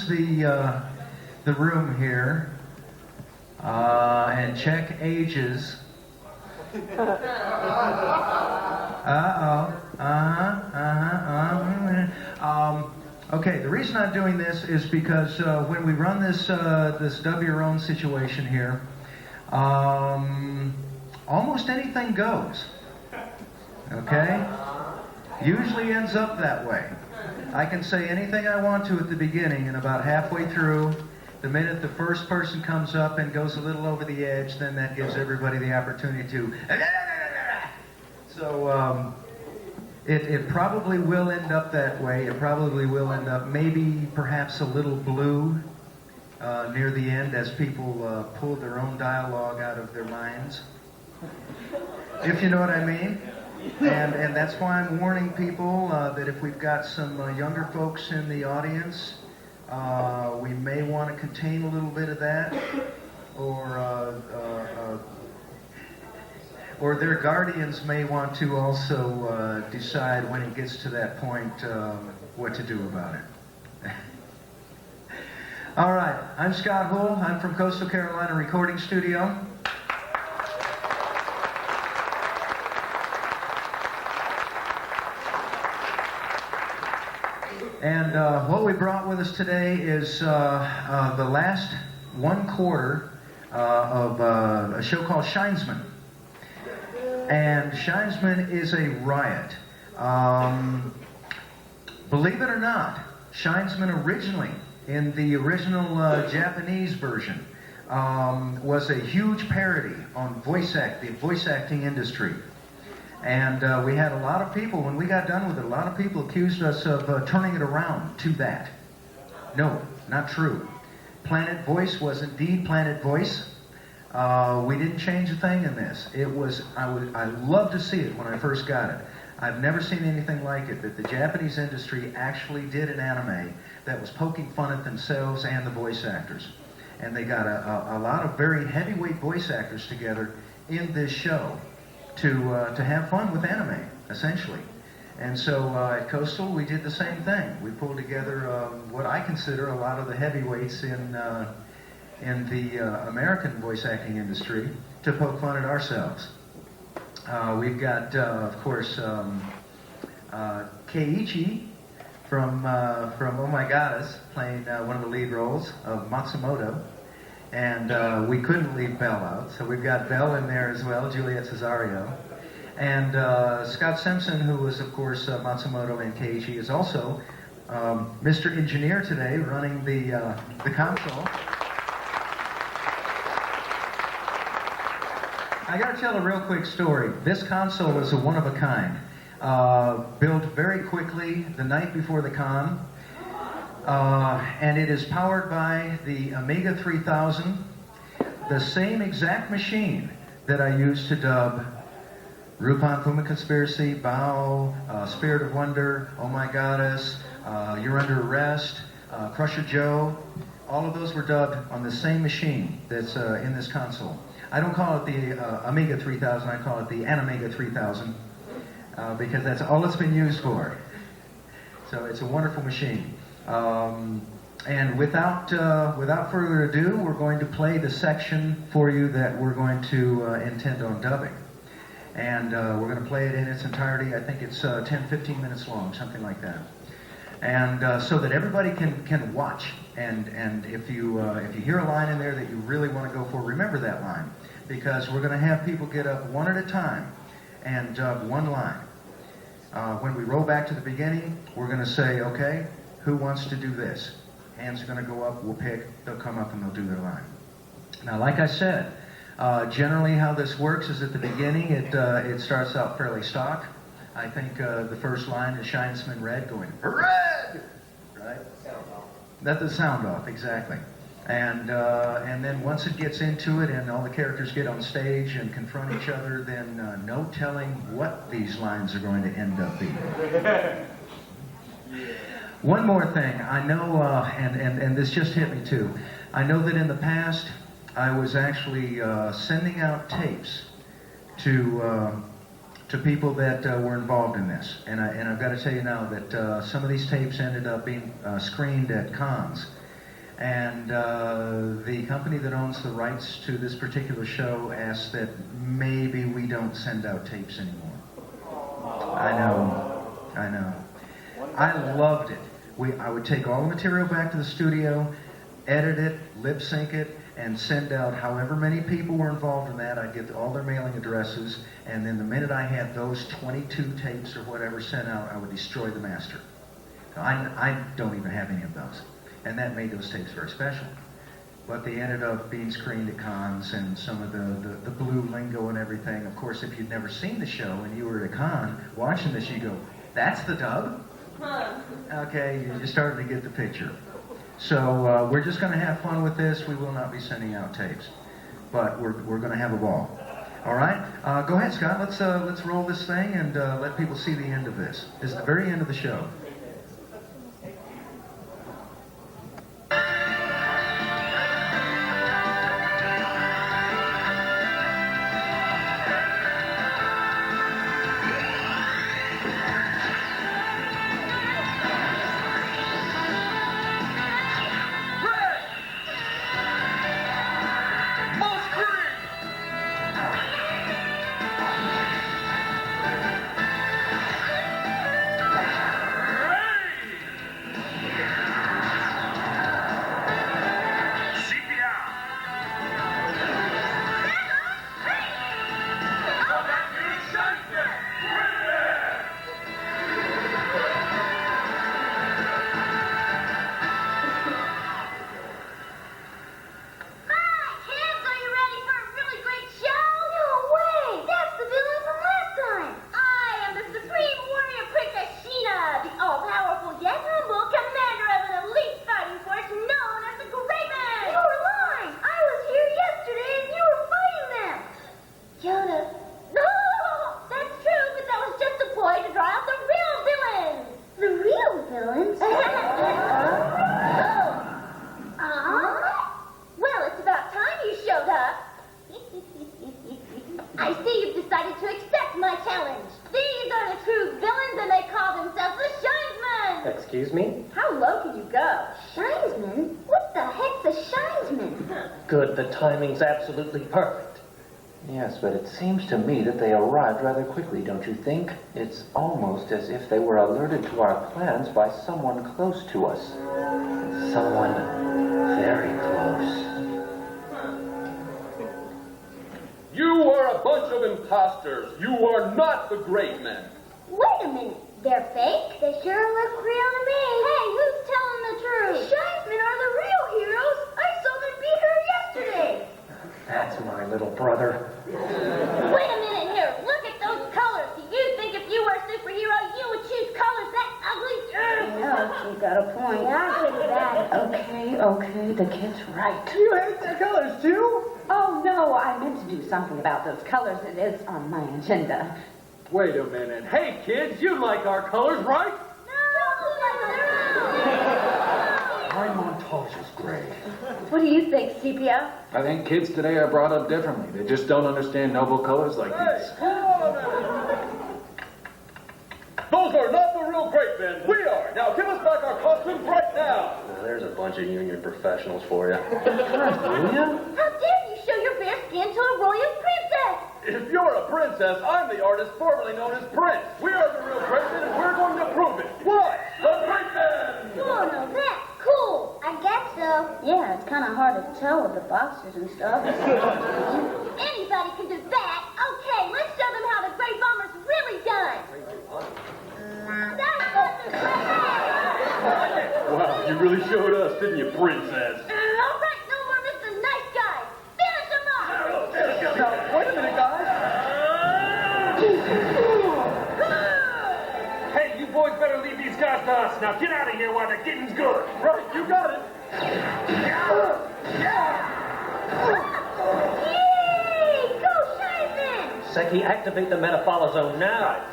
the room here and check ages. Okay, the reason I'm doing this is because when we run this this dub your own situation here, almost anything goes. Okay? Usually ends up that way. I can say anything I want to at the beginning, and about halfway through, the minute the first person comes up and goes a little over the edge, then that gives everybody the opportunity to... So, it probably will end up that way. It probably will end up maybe perhaps a little blue near the end as people pull their own dialogue out of their minds. If you know what I mean. And that's why I'm warning people that if we've got some younger folks in the audience, we may want to contain a little bit of that, or their guardians may want to also decide when it gets to that point what to do about it. All right, I'm Scott Houle. I'm from Coastal Carolina Recording Studio. And what we brought with us today is the last one quarter of a show called Shinesman. And Shinesman is a riot. Believe it or not, Shinesman originally, in the original Japanese version, was a huge parody on the voice acting industry. And we had a lot of people, when we got done with it, a lot of people accused us of turning it around to that. No, not true. Planet Voice was indeed Planet Voice. We didn't change a thing in this. It was, I loved to see it when I first got it. I've never seen anything like it, that the Japanese industry actually did an anime that was poking fun at themselves and the voice actors. And they got a lot of very heavyweight voice actors together in this show to have fun with anime, essentially. And so at Coastal, we did the same thing. We pulled together what I consider a lot of the heavyweights in the American voice acting industry to poke fun at ourselves. We've got, of course, Keiichi from Oh My Goddess playing one of the lead roles of Matsumoto. And we couldn't leave Belle out, so we've got Belle in there as well, Juliet Cesario. And Scott Simpson, who was, of course, Matsumoto and Keiichi, is also Mr. Engineer today, running the console. I got to tell a real quick story. This console is a one-of-a-kind. Built very quickly the night before the con. And it is powered by the Amiga 3000, the same exact machine that I used to dub Rupon Puma Conspiracy, Bao, Spirit of Wonder, Oh My Goddess, You're Under Arrest, Crusher Joe. All of those were dubbed on the same machine that's in this console. I don't call it the Amiga 3000, I call it the Animega 3000, because that's all it's been used for. So it's a wonderful machine. And without further ado, we're going to play the section for you that we're going to intend on dubbing. And we're going to play it in its entirety. I think it's 10-15 minutes long, something like that. And so that everybody can watch. And if you hear a line in there that you really want to go for, remember that line. Because we're going to have people get up one at a time and dub one line. When we roll back to the beginning, we're going to say, okay, who wants to do this? Hands are going to go up, we'll pick, they'll come up and they'll do their line. Now, like I said, generally how this works is at the beginning, it starts out fairly stock. I think the first line is Shinesman Red going, Red! Right? That's the sound off, exactly. And then once it gets into it and all the characters get on stage and confront each other, then no telling what these lines are going to end up being. One more thing, I know, and this just hit me too, I know that in the past I was actually sending out tapes to people that were involved in this, and I've got to tell you now that some of these tapes ended up being screened at cons, And the company that owns the rights to this particular show asked that maybe we don't send out tapes anymore. I know. I loved it. I would take all the material back to the studio, edit it, lip sync it, and send out however many people were involved in that. I'd get all their mailing addresses, and then the minute I had those 22 tapes or whatever sent out, I would destroy the master. I don't even have any of those. And that made those tapes very special. But they ended up being screened at cons, and some of the blue lingo and everything. Of course, if you'd never seen the show and you were at a con watching this, you go, that's the dub? Okay, you started to get the picture. So we're just going to have fun with this. We will not be sending out tapes. But we're going to have a ball. All right? Go ahead, Scott. Let's roll this thing and let people see the end of this. This is the very end of the show. Excuse me? How low can you go? Shinesman? What the heck's a shinesman? Good, the timing's absolutely perfect. Yes, but it seems to me that they arrived rather quickly, don't you think? It's almost as if they were alerted to our plans by someone close to us. Someone very close. You are a bunch of imposters. You are not the great men. Wait a minute. They're fake? They sure look real to me. Hey, who's telling the truth? The Shinesmen are the real heroes. I saw them beat her yesterday. That's my little brother. Wait a minute here. Look at those colors. Do you think if you were a superhero, you would choose colors that ugly? No, she got a point. Yeah, I pretty bad. Okay, the kid's right. You hate their colors too? Oh, no, I meant to do something about those colors. It is on my agenda. Wait a minute. Hey, kids, you like our colors, right? My montage is great. What do you think, Sepia? I think kids today are brought up differently. They just don't understand noble colors like these. Hold on a minute. Those are not the real great men. We are. Now give us back our costumes right now. Now, there's a bunch of union professionals for you. Hallelujah? How dare you show your bare skin to a royal princess? If you're a princess, I'm the artist formerly known as Prince. We are the real great men, and we're going to prove it. What? The great men! Oh, no, that's cool. I guess so. Yeah, it's kind of hard to tell with the boxers and stuff. Anybody can do that. Okay, let's show them how the Great Bomber's really done. Wow, you really showed us, didn't you, Princess? All right, no more Mr. Nice Guy. Finish him off. Now, wait a minute, guys. Hey, you boys better leave these guys to us. Now get out of here while the getting's good. Right, you got it. Yay! Go Shinesman! Seki, activate the metafollow zone now.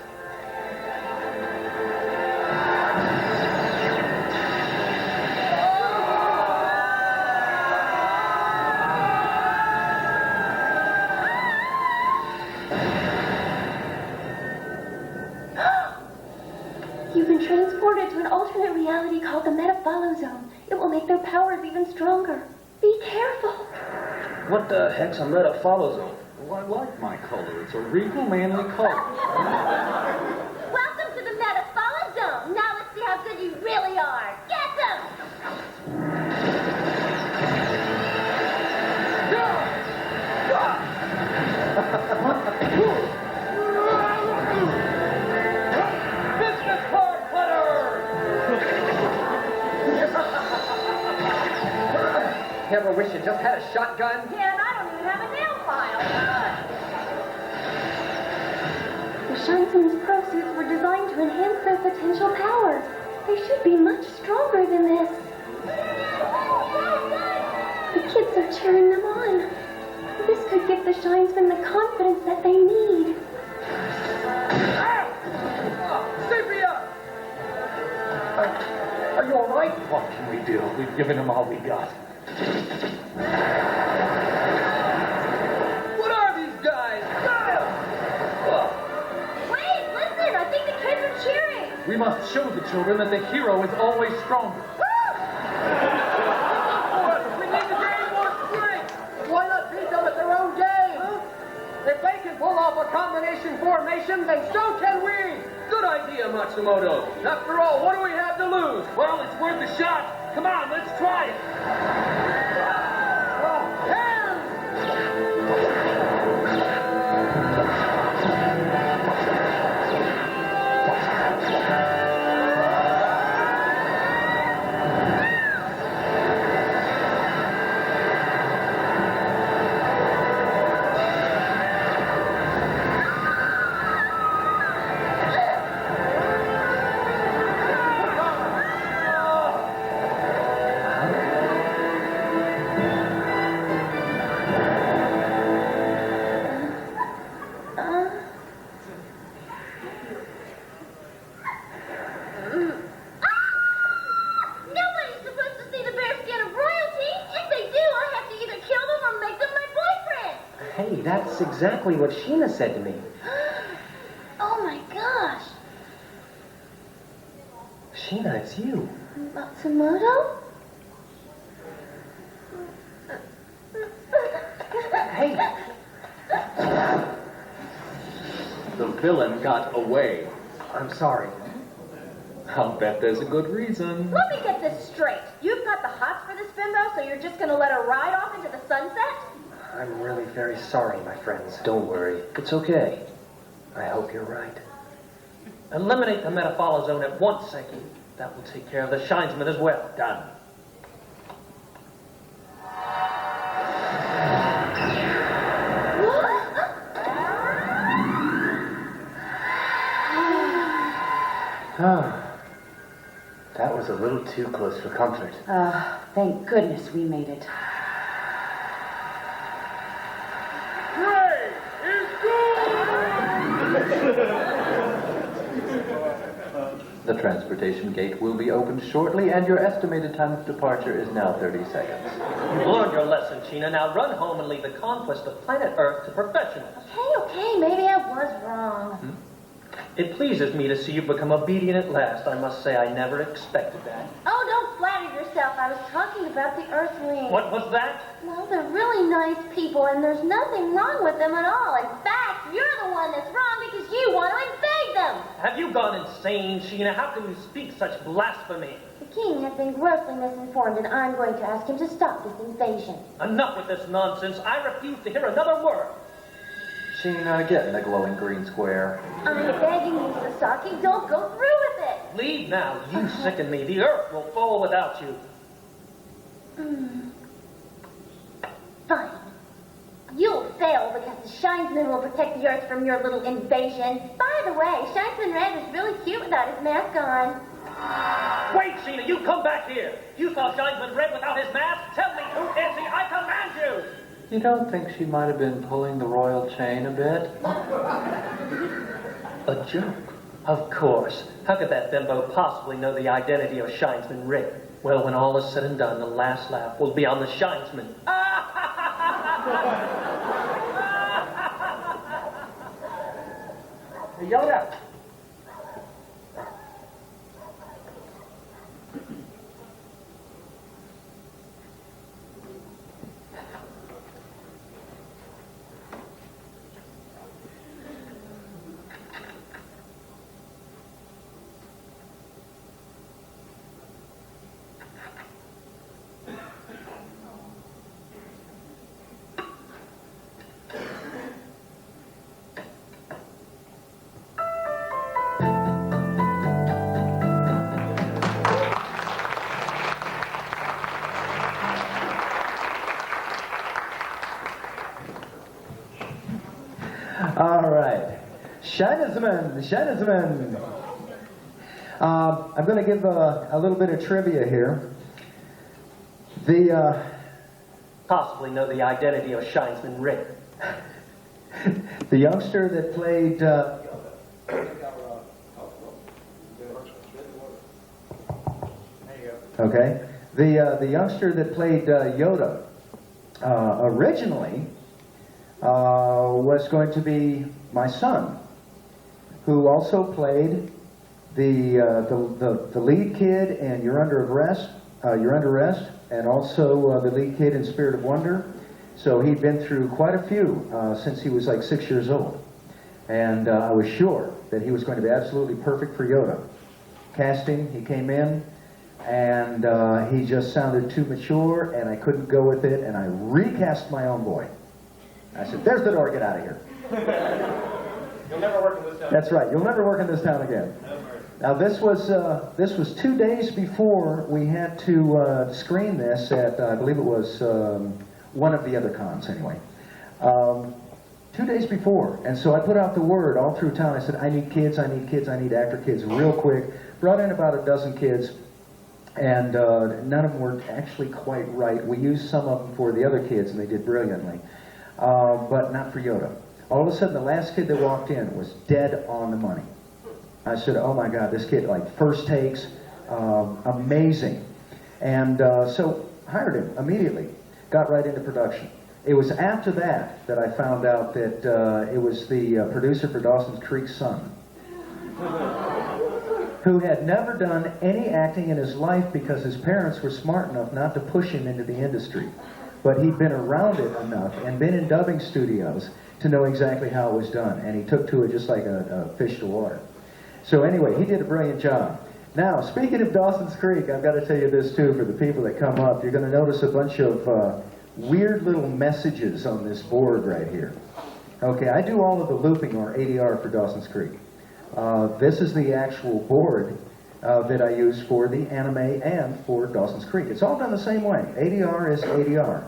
You've been transported to an alternate reality called the Metafollow Zone. It will make their powers even stronger. Be careful. What the heck's a metafollow? Well, I like my color. It's a regal, manly color. Welcome to the Metafollow Zone. Now let's see how good you really are. Get them! Business card cutter! Ever wish you just had a shotgun? Yeah, and I don't even have a nail file. The Shinesman's prosuits were designed to enhance their potential powers. They should be much stronger than this. The kids are cheering them on. This could give the Shinesmen the confidence that they need. Sepia! Are you all right? What can we do? We've given them all we got. What are these guys? Wait, listen! I think the kids are cheering! We must show the children that the hero is always stronger. We need to gain more strength! Why not beat them at their own game? If they can pull off a combination formation, then so can we! Good idea, Matsumoto. After all, what do we have to lose? Well, it's worth a shot. Come on, let's try it. Nobody's supposed to see the bear skin of royalty. If they do, I have to either kill them or make them my boyfriend. Hey, that's exactly what Sheena said to me. Oh my gosh. Sheena, it's you. Matsumoto? Hey, The villain got away. I'm sorry. I'll bet there's a good reason. Let me get this straight. You've got the hots for this bimbo, so you're just gonna let her ride off into the sunset? I'm really very sorry, my friends. Don't worry. It's okay. I hope you're right. Eliminate the metafollow zone at once, Sankey. That will take care of the Shinesman as well. Done. That was a little too close for comfort. Thank goodness we made it. Great! It's good! The transportation gate will be opened shortly, and your estimated time of departure is now 30 seconds. You've learned your lesson, Sheena. Now run home and leave the conquest of planet Earth to professionals. Okay, maybe I was wrong. It pleases me to see you become obedient at last. I must say I never expected that. Oh, don't flatter yourself. I was talking about the Earthlings. What was that? Well, they're really nice people, and there's nothing wrong with them at all. In fact, you're the one that's wrong because you want to invade them. Have you gone insane, Sheena? How can you speak such blasphemy? The king has been grossly misinformed, and I'm going to ask him to stop this invasion. Enough with this nonsense. I refuse to hear another word. Sheena, get in the glowing green square. I'm begging you, Sasaki, don't go through with it. Leave now. You sicken me. The Earth will fall without you. Fine. You'll fail because the Shinesman will protect the Earth from your little invasion. By the way, Shinesman Red is really cute without his mask on. Wait, Sheena, you come back here. You saw Shinesman Red without his mask? Tell me, who is he? I command you. You don't think she might have been pulling the royal chain a bit? A joke? Of course. How could that bimbo possibly know the identity of Shinesman Red? Well, when all is said and done, the last laugh will be on the Shinesman. Yoda! All right. Animazement. I'm going to give a little bit of trivia here. Possibly know the identity of Shinesman Rick. The youngster that played... Okay. The youngster that played Yoda originally was going to be my son, who also played the lead kid in You're Under Arrest, and also the lead kid in Spirit of Wonder. So he'd been through quite a few since he was like 6 years old. And I was sure that he was going to be absolutely perfect for Yoda. Casting, he came in, and he just sounded too mature, and I couldn't go with it, and I recast my own boy. I said, there's the door, get out of here. You'll never work in this town. That's right, you'll never work in this town again. Now this was 2 days before we had to screen this at, I believe it was one of the other cons anyway. 2 days before, and so I put out the word all through town. I said, I need kids, I need kids, I need actor kids real quick. Brought in about a dozen kids, and none of them were actually quite right. We used some of them for the other kids, and they did brilliantly, but not for Yoda. All of a sudden, the last kid that walked in was dead on the money. I said, oh my God, this kid, like first takes, amazing. And so hired him immediately, got right into production. It was after that I found out that it was the producer for Dawson's Creek's son, who had never done any acting in his life because his parents were smart enough not to push him into the industry. But he'd been around it enough and been in dubbing studios to know exactly how it was done. And he took to it just like a fish to water. So anyway, he did a brilliant job. Now, speaking of Dawson's Creek, I've got to tell you this too, for the people that come up. You're going to notice a bunch of weird little messages on this board right here. Okay, I do all of the looping or ADR for Dawson's Creek. This is the actual board that I use for the anime and for Dawson's Creek. It's all done the same way. ADR is ADR.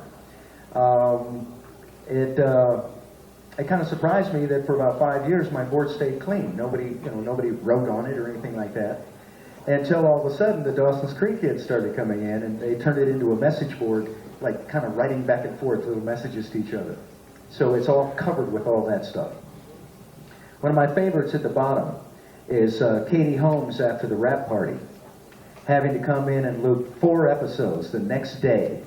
It kind of surprised me that for about 5 years my board stayed clean. Nobody wrote on it or anything like that. Until all of a sudden the Dawson's Creek kids started coming in and they turned it into a message board, like kind of writing back and forth little messages to each other. So it's all covered with all that stuff. One of my favorites at the bottom is Katie Holmes after the rap party, having to come in and loop 4 episodes the next day.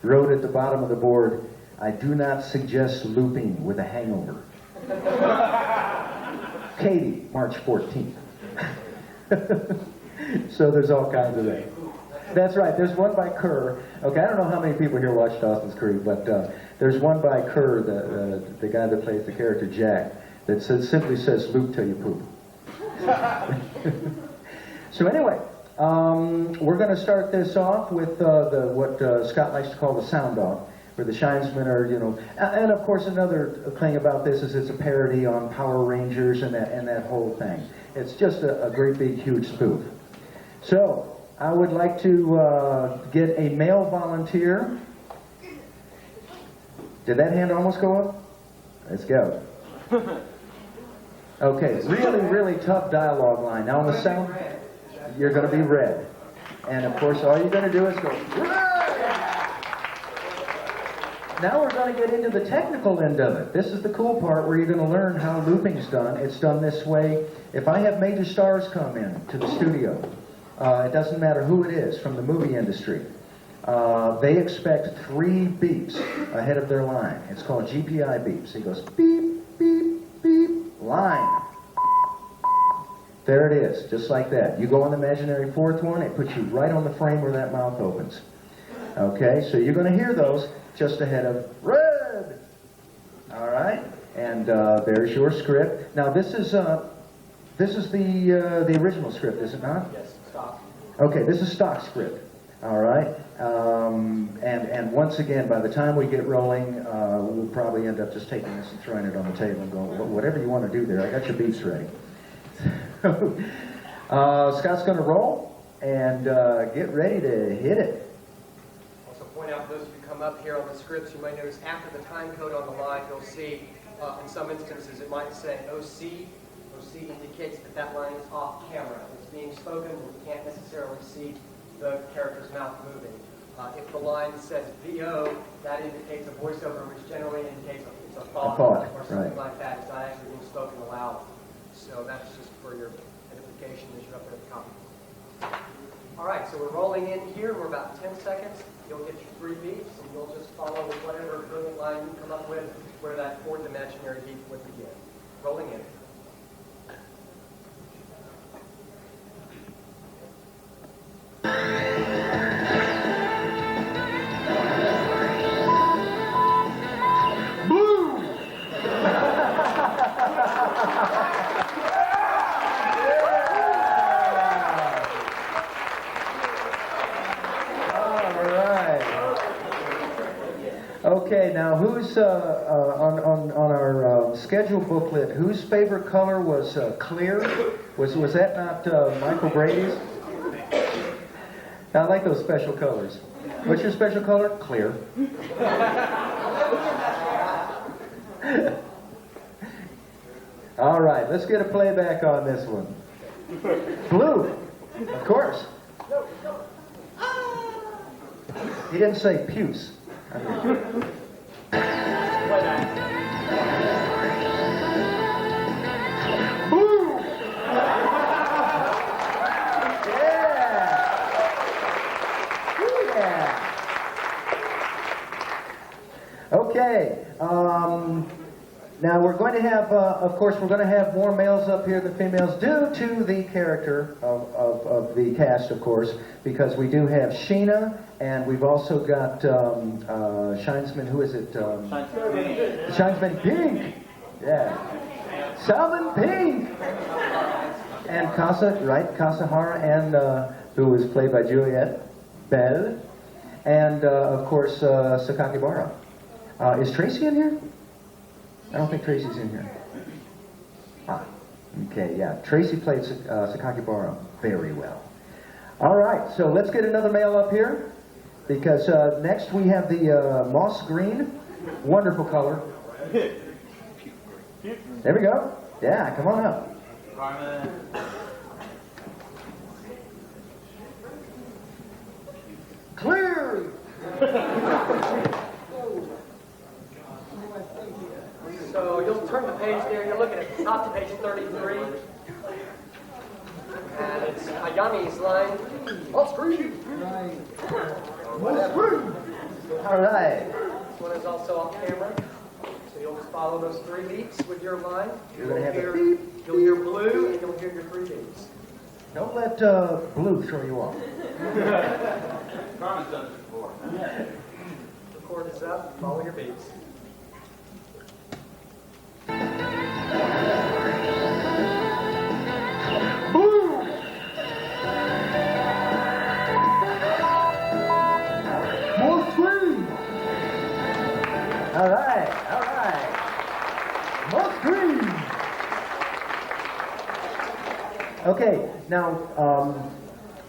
Wrote at the bottom of the board, I do not suggest looping with a hangover. Katie, March 14th. So there's all kinds of that. That's right, there's one by Kerr. Okay, I don't know how many people here watch Dawson's Creek, but there's one by Kerr, the guy that plays the character Jack, that simply says, loop till you poop. So anyway, we're going to start this off with what Scott likes to call the sound off, where the Shinesmen are, and of course another thing about this is it's a parody on Power Rangers and that whole thing. It's just a great big huge spoof. So I would like to get a male volunteer. Did that hand almost go up? Let's go. Okay, really tough dialogue line. Now on the sound, you're going to be red. And of course, all you're going to do is go, red! Now we're going to get into the technical end of it. This is the cool part where you're going to learn how looping's done. It's done this way. If I have major stars come in to the studio, it doesn't matter who it is from the movie industry, they expect 3 beeps ahead of their line. It's called GPI beeps. It goes beep, beep, beep, line. There it is, just like that. You go on the imaginary 4th one, it puts you right on the frame where that mouth opens. Okay, so you're going to hear those just ahead of red. All right, and there's your script. Now this is the original script, is it not? Yes, stock. Okay, this is stock script. All right, and once again, by the time we get rolling, we'll probably end up just taking this and throwing it on the table and going, whatever you want to do there. I got your beats ready. Scott's going to roll and get ready to hit it. Also point out those of you come up here on the scripts, you might notice after the time code on the line, you'll see In some instances, it might say OC. OC indicates that that line is off camera. It's being spoken, and you can't necessarily see the character's mouth moving. If the line says VO, that indicates a voiceover, which generally indicates it's a thought or something like that. It's not actually being spoken aloud. So that's just for your edification as you're up there at the copy. All right, so we're rolling in here. We're about 10 seconds. You'll get your 3 beats, and you'll just follow with whatever brilliant line you come up with where that fourth imaginary beat would begin. Rolling in. Okay, now who's on our schedule booklet? Whose favorite color was clear? Was that not Michael Brady's? I like those special colors. What's your special color? Clear. All right, let's get a playback on this one. Blue, of course. He didn't say puce. Boom! Yeah! Okay. Now we're going to have, of course, we're going to have more males up here than females due to the character of the cast, of course, because we do have Sheena, and we've also got Shinesman, who is it? Shinesman Pink! Yeah. Salmon Pink! And Casa, right? Kasahara, and who was played by Juliette Bell, and of course Sakakibara. Is Tracy in here? I don't think Tracy's in here. Ah, okay, yeah. Tracy played Sakakibara very well. All right, so let's get another male up here, because next we have the moss green. Wonderful color. There we go. Yeah, come on up. Clear! So you'll turn the page there. You're looking at the top to page 33. And it's Ayami's line. Off screen. All right. This one is also off camera. So you'll just follow those 3 beats with your line. You're going to have a You'll hear blue, and you'll hear your 3 beats. Don't let blue throw you off. Carmen's done this before. The chord is up. Follow your beats. All right. Moss green. Okay, now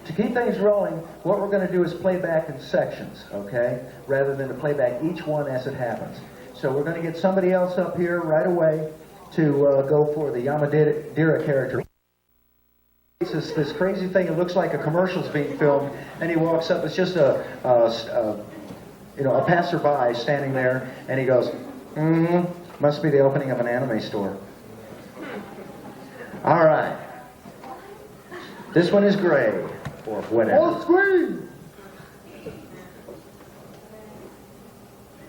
to keep things rolling, what we're going to do is play back in sections, okay, rather than to play back each one as it happens. So we're going to get somebody else up here right away to go for the Yamadera character. It's this crazy thing. It looks like a commercial's being filmed, and he walks up. It's just a passerby standing there, and he goes, must be the opening of an anime store. All right. This one is gray, or whatever. All screen!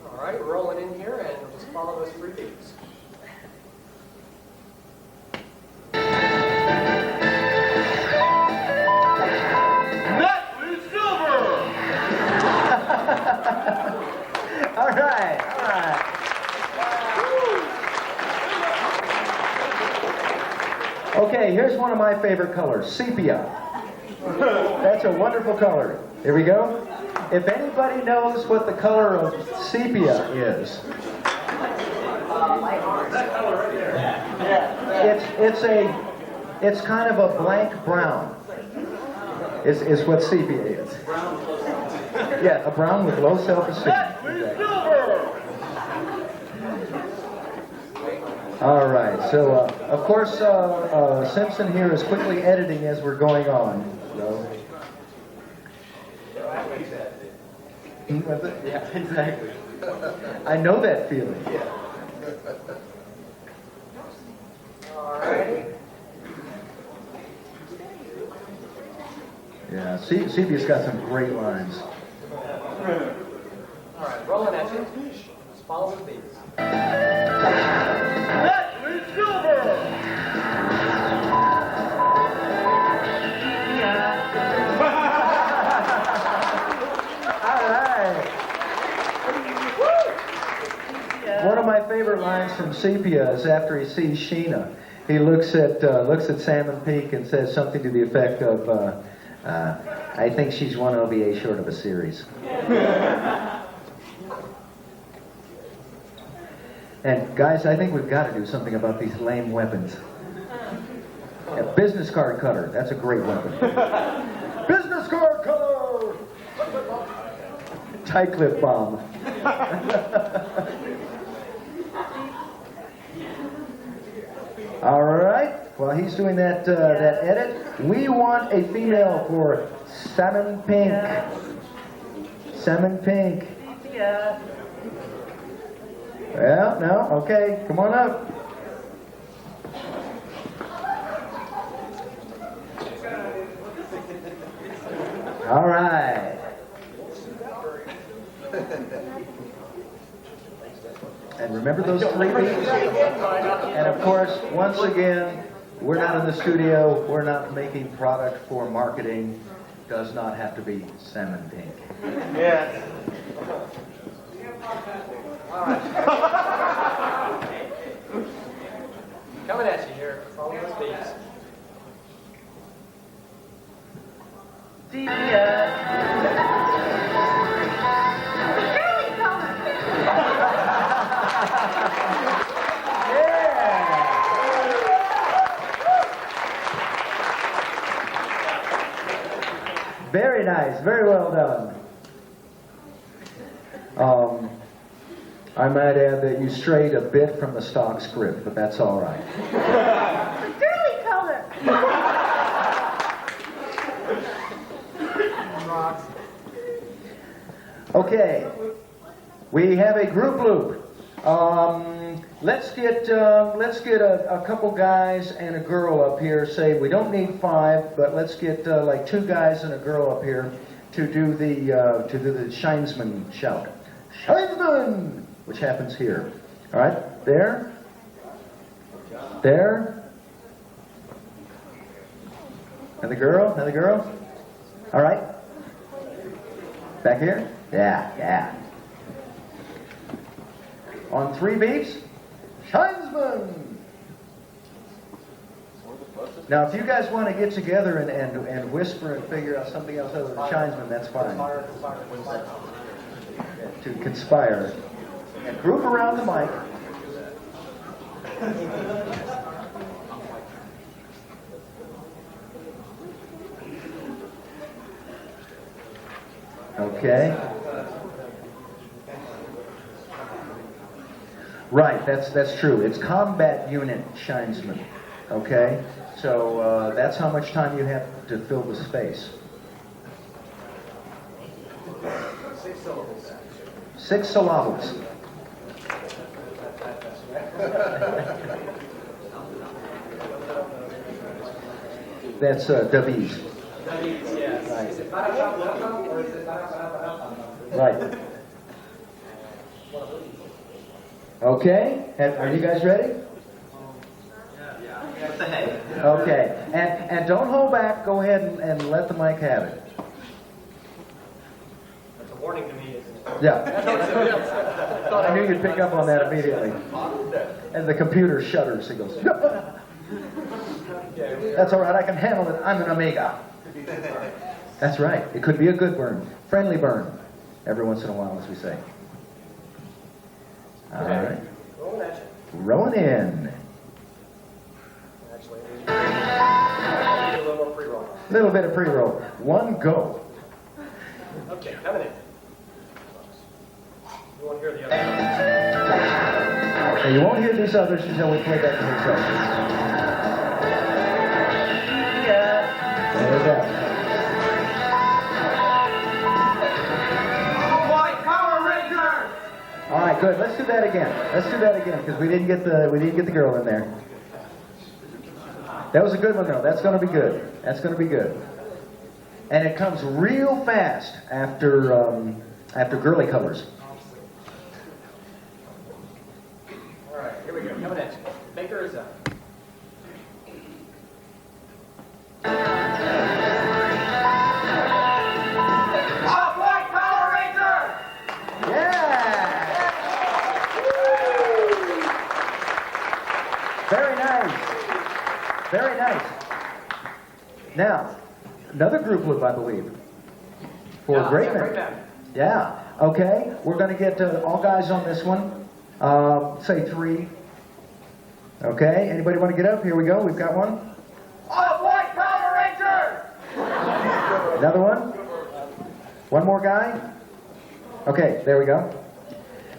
All right, we're rolling in here, and we'll just follow those 3 beats. All right. Okay, here's one of my favorite colors, sepia. That's a wonderful color. Here we go. If anybody knows what the color of sepia is, That color right there. it's kind of a blank brown. Is what sepia is. Yeah, a brown with low self-esteem. Silver! All right. So, of course, Simpson here is quickly editing as we're going on. So. Yeah, exactly. I know that feeling. Alrighty. Yeah, Sepia's got some great lines. Alright, rolling at you. Just follow the beats. Natalie Silver! All right. One of my favorite lines from Sepia is after he sees Sheena. He looks at Salmon Peak and says something to the effect of, I think she's one OVA short of a series. And guys, I think we've got to do something about these lame weapons. A business card cutter, that's a great weapon. Business card cutter! Tie clip bomb. All right. While he's doing that edit, we want a female for Salmon Pink. Salmon Pink. Yeah. Well, no. Okay. Come on up. All right. And remember those 3 beats? And of course, once again, we're not in the studio. We're not making product for marketing. Does not have to be Salmon Pink. Yes. Alright. Coming at you here. Follow those beats. Very nice. Very well done. I might add that you strayed a bit from the stock script, but that's all right. Girly color. Okay. We have a group loop. Let's get a couple guys and a girl up here. Say we don't need 5, but let's get like 2 guys and a girl up here to do the Shinesman shout. Shinesman, which happens here. All right, there, there, and the girl. All right, back here. Yeah. On 3 beats, Shinesman! Now, if you guys want to get together and whisper and figure out something else other than Shinesman, that's fine. To conspire. And group around the mic. Okay. Right, that's true. It's combat unit Shinesman. Okay? So that's how much time you have to fill the space. 6 syllables. 6 syllables. That's Davies. Yes. Right. Is it ba-da-ba-ba-ba or is it ba-da-ba-ba-ba? Right. Okay, are you guys ready? Okay, and don't hold back. Go ahead and let the mic have it. That's a warning to me, isn't it? Yeah. I knew you'd pick up on that immediately. And the computer shudders. He goes, that's all right. I can handle it. I'm an Omega. That's right. It could be a good burn, friendly burn, every once in a while, as we say. All right. Rolling at you. Rolling in. Actually, a little more pre-roll. Little bit of pre-roll. 1 go. Okay, coming in. You want to hear the other And you won't hear these others until we play that whole section. Yeah. There's that. White Power Rangers! All right, good. Let's do that again. Let's do that again because we didn't get the girl in there. That was a good one though. That's going to be good. That's going to be good. And it comes real fast after girly colors. All right, here we go. Coming at you. Baker is up. White Power Rangers! Yeah! Very nice. Very nice. Now, another group loop, I believe. For great men. Yeah. Okay. We're going to get all guys on this one. Say 3. Okay. Anybody want to get up? Here we go. We've got one. White Power Rangers! Another one. One more guy. Okay. There we go.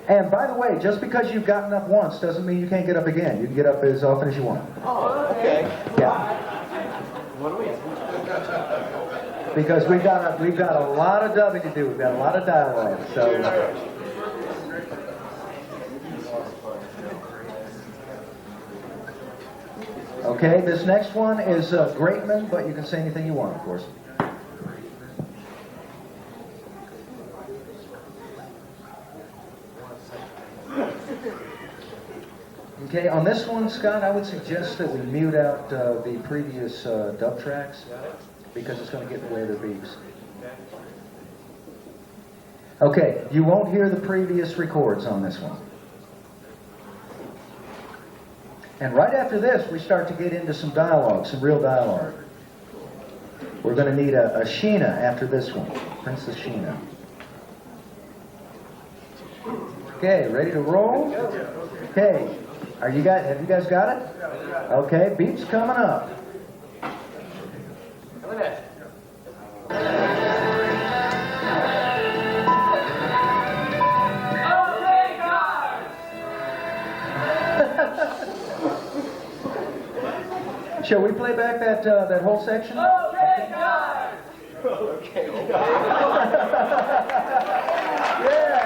And by the way, just because you've gotten up once doesn't mean you can't get up again. You can get up as often as you want. Oh, okay. Yeah. What do we? Because we've got a lot of dubbing to do. We've got a lot of dialogue. So. Okay, this next one is Greatman, but you can say anything you want, of course. Okay, on this one, Scott, I would suggest that we mute out the previous dub tracks because it's going to get in the way of their beeps. Okay, you won't hear the previous records on this one. And right after this, we start to get into some dialogue, some real dialogue. We're going to need a Sheena after this one, Princess Sheena. Okay, ready to roll? Okay, have you guys got it? Okay, beep's coming up. Coming at you. Shall we play back that whole section? Okay, guys! Okay. Yeah!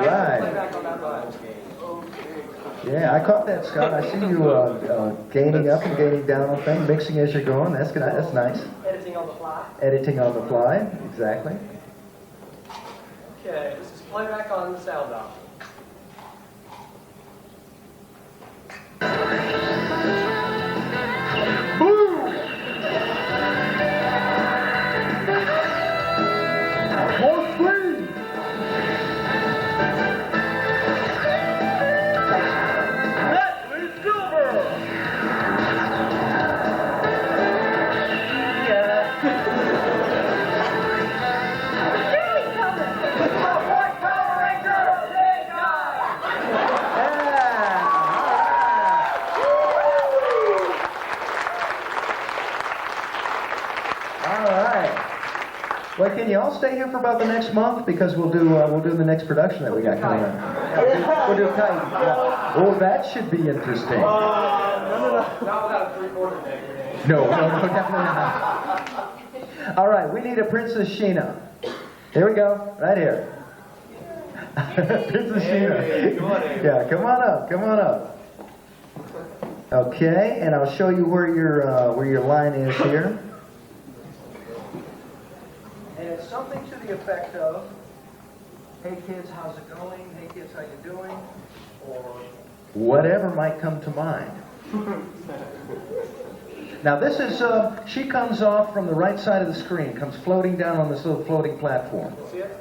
Right. Yeah, I caught that, Scott. I see you gaining up and gaining down on things, mixing as you're going. That's good. That's nice. Editing on the fly. Editing on the fly, exactly. Okay, this is playback on the sound dial. More screen! Natalie Silver! White Power Rangers! Big guy! All right. Well, can you all stay here for about the next month because we'll do the next production that we got coming up. We'll do Titan. Yeah. Oh, that should be interesting. Not without a 3/4 day. No, definitely not. All right, we need a Princess Sheena. Here we go, right here. Princess Sheena. Yeah, come on up. Okay, and I'll show you where your line is here. And it's something to the effect of, "Hey kids, how's it going? Hey kids, how you doing?" Or whatever might come to mind. Now this is, she comes off from the right side of the screen, comes floating down on this little floating platform. See it?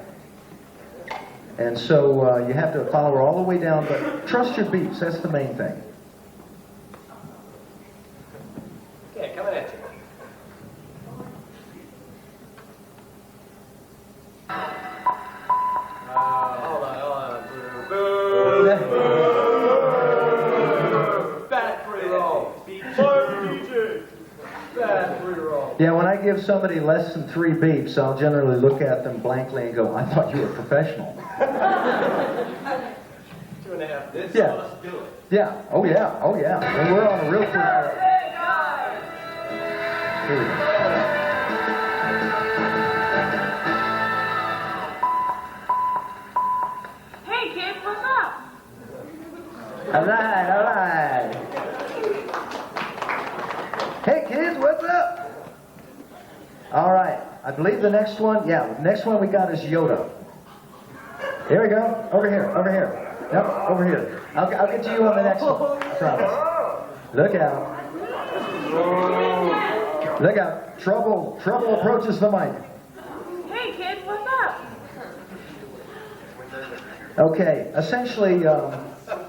And so you have to follow her all the way down, but trust your beats, that's the main thing. Okay, coming at you. Hold on. Boo. Bad free roll. Bad free roll. Yeah, when I give somebody less than 3 beeps, I'll generally look at them blankly and go, I thought you were a professional. 2.5. This Yeah. Let's do it. Yeah. Oh, yeah. Oh, yeah. Well, we're on a real quick... Here we go. Hey, kids, what's up? All right, all right. Hey, kids, what's up? All right. I believe the next one, the next one we got is Yoda. Here we go. Over here, over here. Nope, over here. I'll get to you on the next one. I promise. Look out. Look out. Trouble approaches the mic. Hey, kids, what's up? Okay, essentially,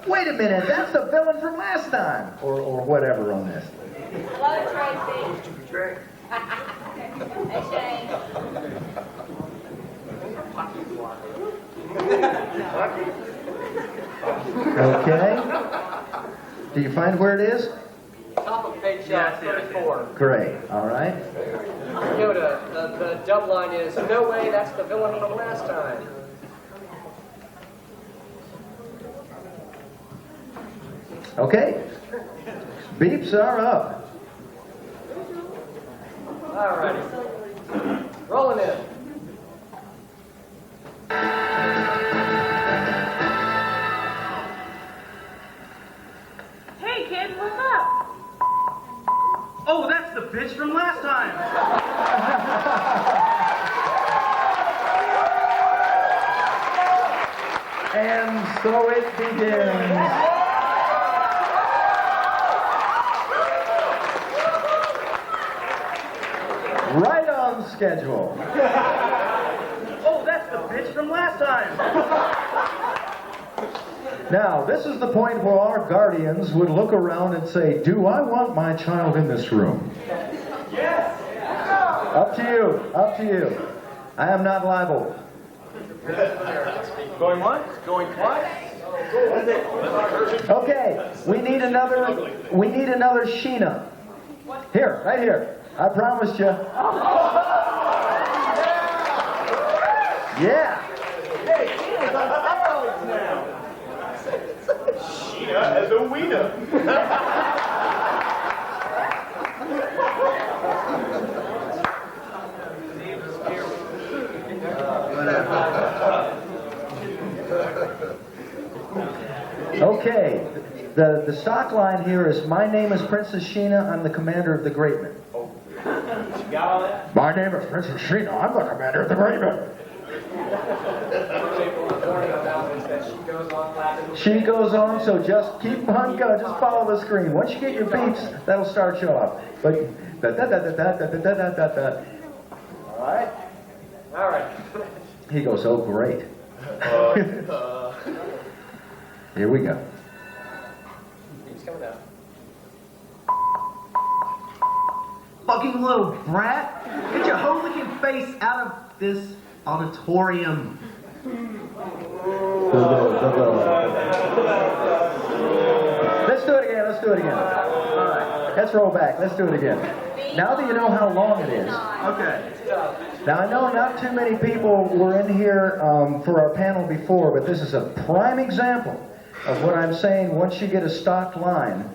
wait a minute, that's the villain from last time, or whatever on this. Hello, Tracy. Hey, Shane. Okay. Do you find where it is? Top of page 34. Great, all right. Yoda, the dub line is, no way, that's the villain from last time. Okay. Beeps are up. Alrighty. Rolling in. Hey, kids, what's up? Oh, that's the bitch from last time. And so it begins. Right on schedule. Oh, that's the bitch from last time. Now, this is the point where our guardians would look around and say, do I want my child in this room? Yes! Up to you, up to you. I am not liable. Going once, going twice. Okay, we need another Sheena. Here, right here. I promised you. Yeah. Hey, Sheena's on steroids now. Sheena as a wiener. Okay, the stock line here is, my name is Princess Sheena, I'm the commander of the Greatman. Got all that? My name is Princess Sheena, I'm the commander of the Greatman. She goes on, so just keep on going, just follow the screen. Once you get your beeps, that'll start you off. But, alright? Alright. He goes, oh great. Here we go. He's coming out. Fucking little brat. Get your hooligan face out of this auditorium. Let's do it again, let's do it again. Alright, let's roll back, let's do it again. Now that you know how long it is. Okay. Now I know not too many people were in here for our panel before, but this is a prime example of what I'm saying. Once you get a stock line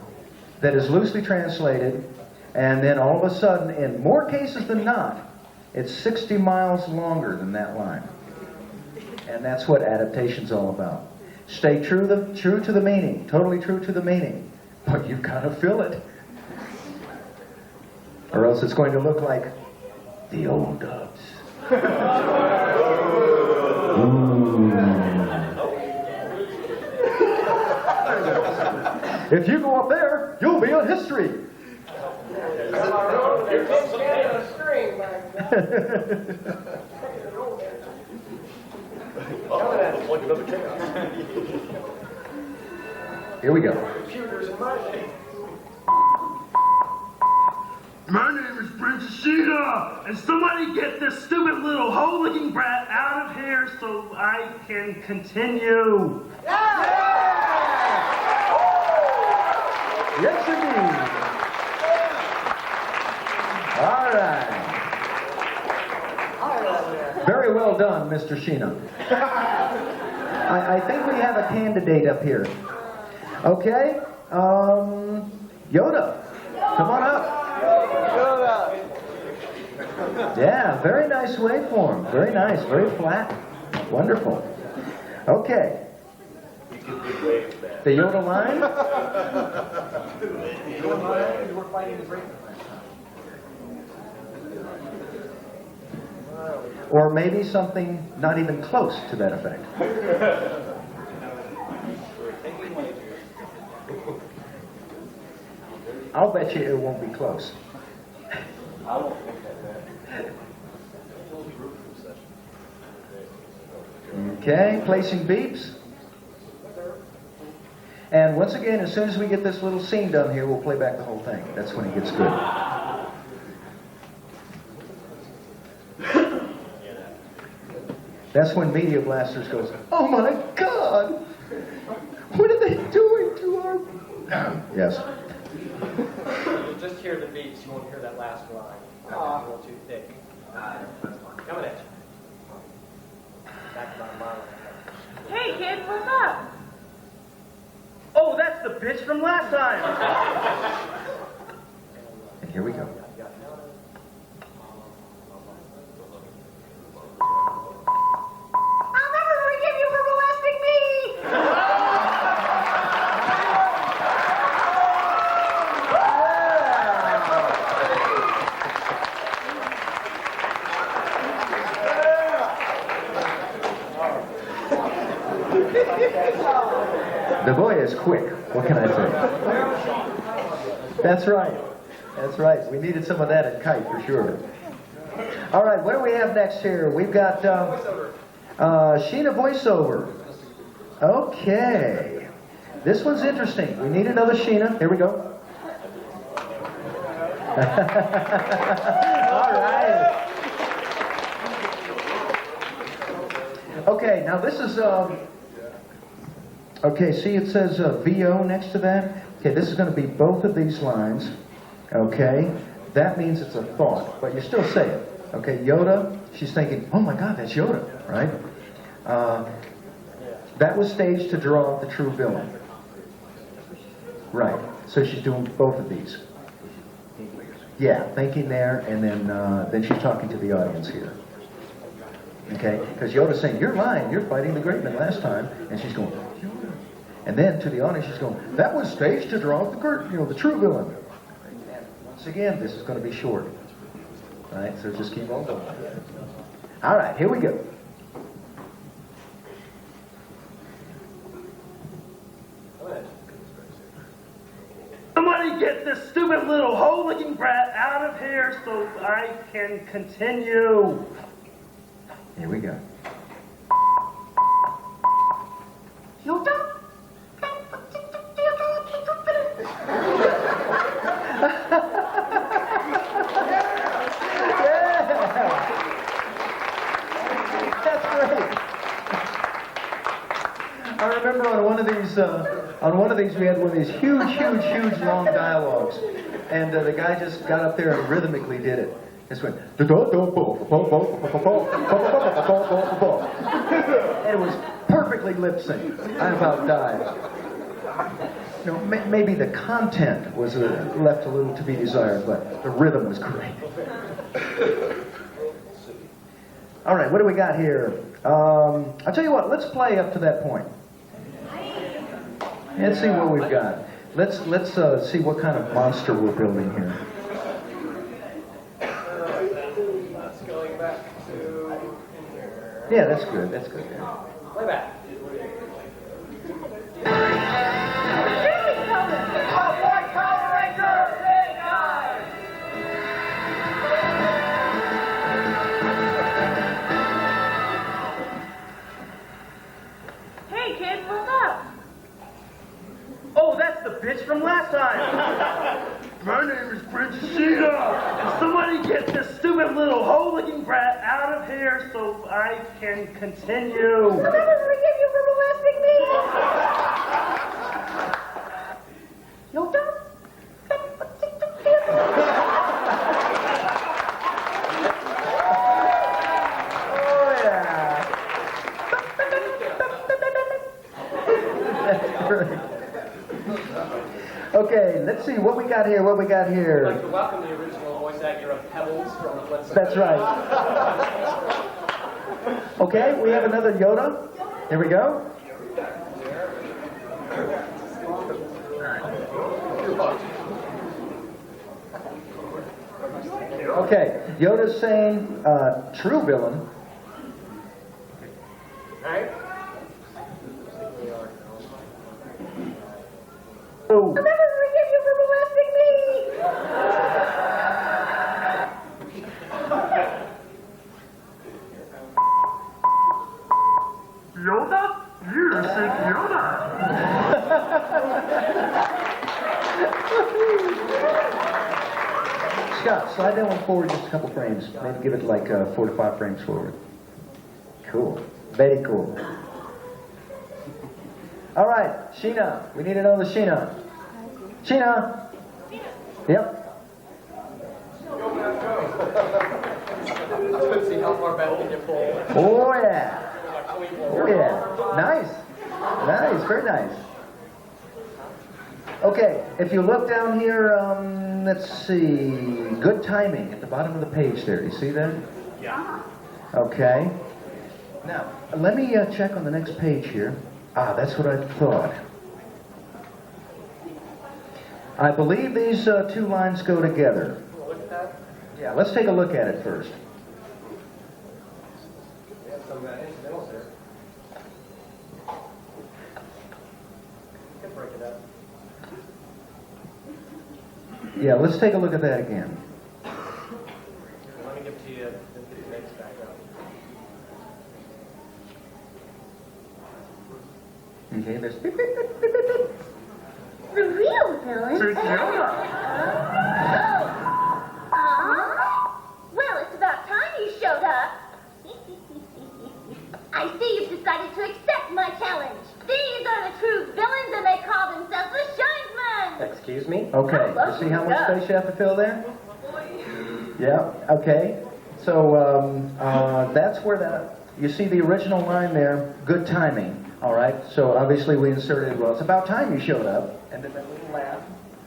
that is loosely translated, and then all of a sudden, in more cases than not, it's 60 miles longer than that line. And that's what adaptation's all about. Stay true to the meaning, totally true to the meaning, but you've got to fill it. Or else it's going to look like the old dubs. If you go up there, you'll be on history. Here comes some string. Like another chaos. Here we go. Computers in my day. My name is Princess Sheena, and somebody get this stupid little hole-licking brat out of here so I can continue. Yes, indeed. All right. Very well done, Mr. Sheena. I think we have a candidate up here. Okay, Yoda, come on up. Yeah, very nice waveform. Very nice, very flat. Wonderful. Okay. The Yoda line? We're fighting the break. Or maybe something not even close to that effect. I'll bet you it won't be close. I won't think that. Okay, placing beeps. And once again, as soon as we get this little scene done here, we'll play back the whole thing. That's when it gets good. That's when Media Blasters goes, oh my God! What are they doing to our... Yes. You'll just hear the beats. You won't hear that last line. It's a little too thick. Coming at you. Back about a mile and a half. Hey, kid, what's up? Oh, that's the bitch from last time. And here we go. I'll never forgive you for molesting me! The boy is quick. What can I say? That's right. That's right. We needed some of that at Kite for sure. All right, what do we have next here? We've got Sheena voiceover. Okay. This one's interesting. We need another Sheena. Here we go. All right. Okay, now this is... Okay, see it says VO next to that? Okay, this is going to be both of these lines. Okay, that means it's a thought, but you still say it. Okay, Yoda, she's thinking, oh my God, that's Yoda, right? That was staged to draw out the true villain. Right, so she's doing both of these. Yeah, thinking there, and then she's talking to the audience here. Okay, because Yoda's saying, you're lying, you're fighting the great man last time, and she's going, Yoda. And then to the audience, she's going, that was staged to draw out the true villain. Once again, this is going to be short. All right, so just keep on going. All right, here we go. Somebody get this stupid little hole-looking brat out of here so I can continue. Here we go. I remember on one of these we had one of these huge long dialogues, and the guy just got up there and rhythmically did it. Just went, and it was perfectly lip synced. I about died. You know, maybe the content was left a little to be desired, but the rhythm was great. All right, what do we got here? I'll tell you what. Let's play up to that point. Let's see what we've got. Let's see what kind of monster we're building here. Going back to here. Yeah, that's good. That's good. Yeah. Way back. Hey, kid, what's up? Oh, that's the bitch from last time. My name is Princess Sheena, and somebody get this stupid little hole-looking brat out of here so I can continue. I'll never forgive you for molesting me! Yoda? let's see what we got here. What we got I'd like here? to welcome the original voice actor of Pebbles from the Flintstones. That's right. Okay, we have another Yoda. Here we go. Okay, Yoda's saying, true villain. Alright? Oh. I'll never forgive you for molesting me! Yoda? You're sick Yoda. Scott, slide that one forward just a couple frames. Maybe give it like 4 to 5 frames forward. Cool. Very cool. All right, Sheena. We need to know the Sheena. Sheena. Yep. Let's see how far back can you pull. Oh yeah. Oh yeah. Nice. Nice. Very nice. Okay, if you look down here, let's see. Good timing at the bottom of the page there. Do you see that? Yeah. Okay. Now, let me check on the next page here. Ah, that's what I thought. I believe these 2 lines go together. Look at that. Yeah, let's take a look at it first. We have some incidentals there. You can break it up. Yeah, let's take a look at that again. Let me give it to you. The next back up. Okay, there's beep, beep, beep, beep, beep, beep. The real villain? Sick Yoda. Well, it's about time you showed up. I see you've decided to accept my challenge. These are the true villains, and they call themselves the Shinesmen. Excuse me? Okay, you see how much space you have to fill there? Yeah, okay. So that's where that, you see the original line there, good timing. All right, so obviously we inserted, well, it's about time you showed up, and then that little laugh.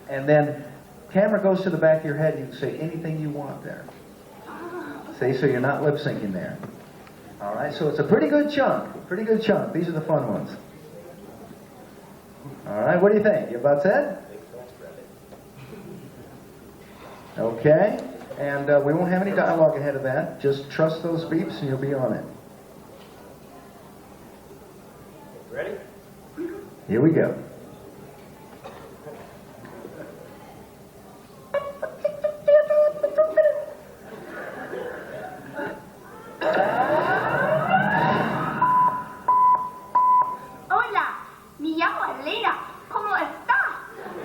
And then camera goes to the back of your head, you can say anything you want there. See, so you're not lip syncing there. All right, so it's a pretty good chunk, These are the fun ones. All right, what do you think? You about set? Okay, and we won't have any dialogue ahead of that. Just trust those beeps and you'll be on it. Ready? Here we go. Hola, me llamo Elena. ¿Cómo estás?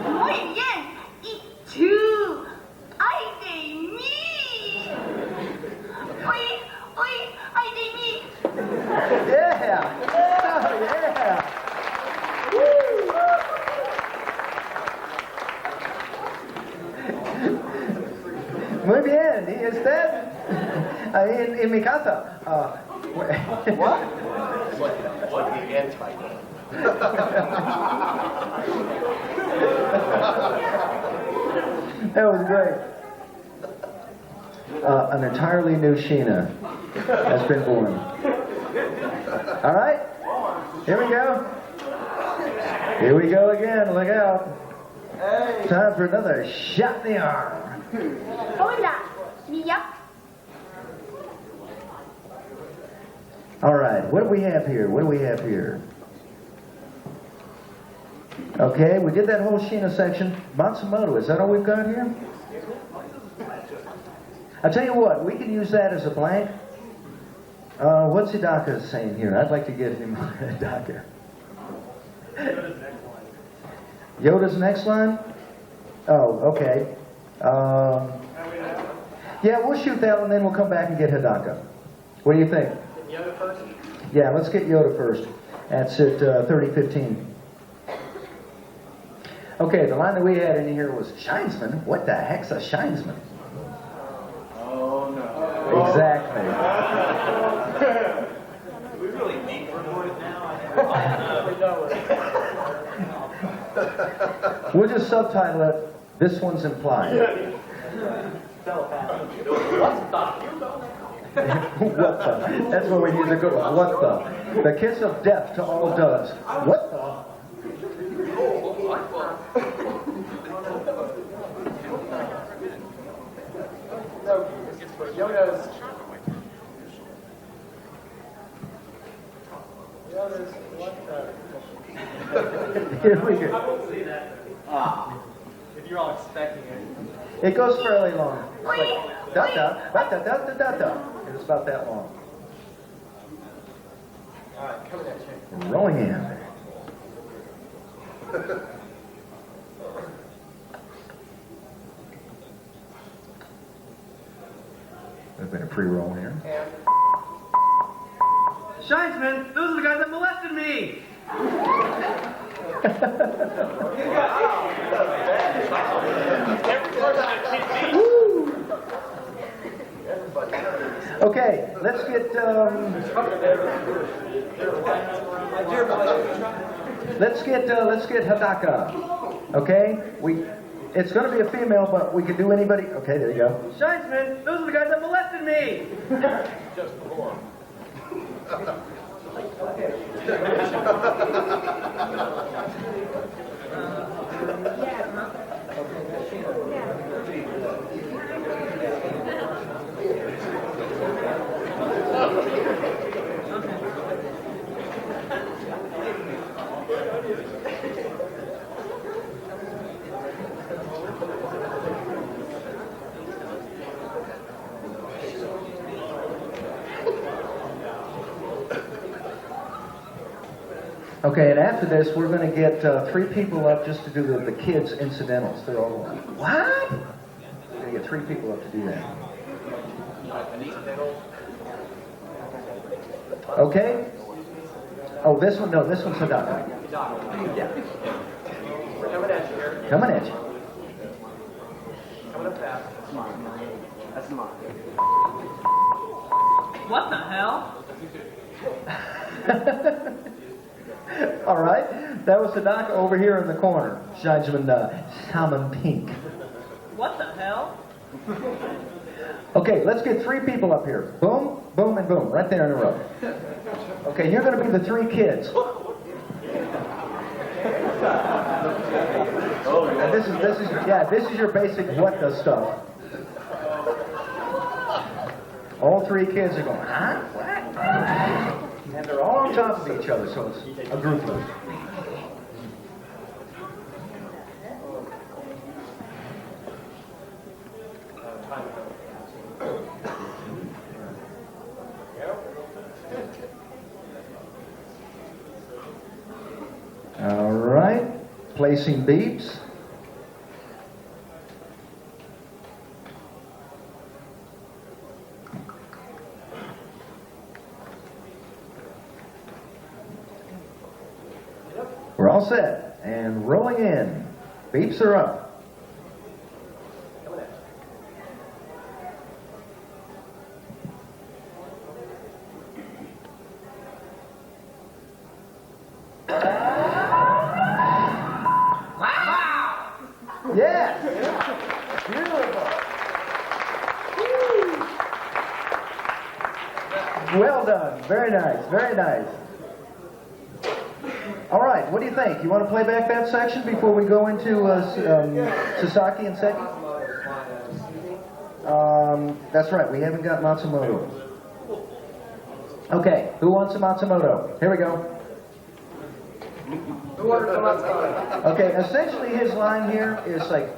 Muy bien. ¿Y tú? ¡Ay de mí! ¡Ay de mí! Yeah! Oh, yeah! Muy bien, ¿y usted? Ahí en mi casa. What? What the anti-God? That was great. An entirely new Sheena has been born. All right, here we go. Here we go again. Look out. Time for another shot in the arm. Hola, me llamo... All right, what do we have here? Okay, we did that whole Sheena section. Matsumoto, is that all we've got here? I'll tell you what, we can use that as a blank. What's Hidaka saying here? I'd like to get him Hidaka. Yoda's next line? Oh, okay. Yeah, we'll shoot that one, then we'll come back and get Hidaka. What do you think? Yoda first? Yeah, let's get Yoda first. That's at 30:15. Okay, the line that we had in here was Shinesman. What the heck's a Shinesman? Oh no. Exactly. Do we really need to record it now? We're done with it. We'll just subtitle it, This One's Implied. What the? That's what we need to go. What the? The kiss of death to all doves. What the? Yoda's what Here we go. I won't see that. If you're all expecting it. It goes fairly long. It's like da da da da da da da. It's about that long. All right, coming at you. Rolling in. There's been a pre-roll here. And Shinesman, those are the guys that molested me! Okay, let's get let's get Hadaka. Okay, it's going to be a female, but we can do anybody. Okay, there you go. Shinesman, those are the guys that molested me! Just before. Okay, and after this, we're going to get 3 people up just to do the kids' incidentals. They're all like, what? We're going to get 3 people up to do that. Okay? Oh, this one? No, this one's Hadaka. Yeah. we're coming at you here. Coming at you. Coming up fast. That's mine. What the hell? All right, that was Hadaka over here in the corner. Shinesman salmon pink. What the hell? Okay, let's get 3 people up here. Boom, boom, and boom, right there in a row. Okay, you're going to be the 3 kids. And this is your basic what the stuff. All 3 kids are going, huh? What? And they're all on top of each other, so it's a group of them. All right, placing beeps. We're all set and rolling in. Beeps are up. Yes! Beautiful! Woo. Well done. Very nice. Very nice. All right, what do you think? You want to play back that section before we go into Sasaki and Seki? That's right, we haven't got Matsumoto. Okay, who wants a Matsumoto? Here we go. Who ordered the Matsumoto? Okay, essentially his line here is like,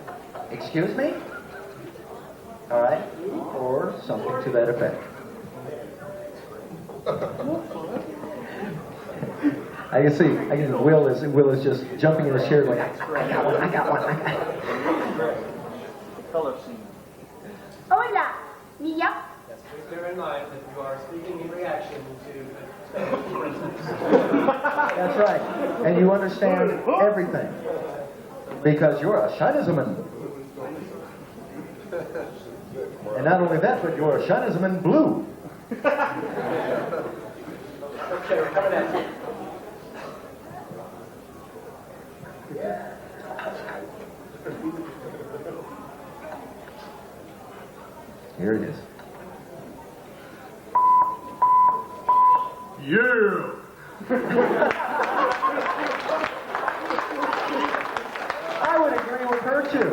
excuse me? All right, or something to that effect. I can see Will is just jumping in his chair like, I got one. Color scene. Hola. Yep. Yes, please bear in mind that you are speaking in reaction to the That's right, and you understand everything because you're a Shinizaman. And not only that, but you're a Shinizaman blue. Okay, we're coming at you. Here it is. Yeah. I would agree with her too.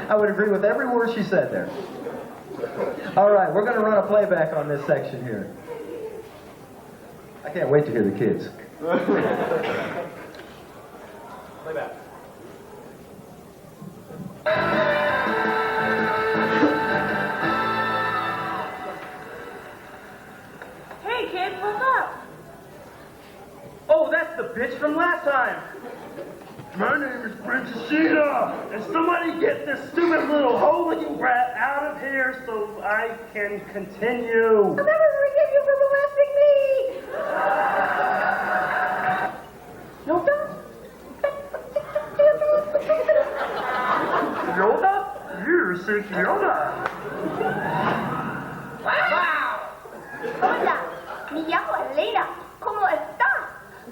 I would agree with every word she said there. All right, we're going to run a playback on this section here. I can't wait to hear the kids. Playback. Hey, kids, what's up? Oh, that's the bitch from last time. My name is Princess Sheila, and somebody get this stupid little hole-looking brat out of here so I can continue. I'll never forgive you for molesting me! Yoda? Yoda? You're sick, Yoda. Hola, me llamo Elena. ¿Cómo estás?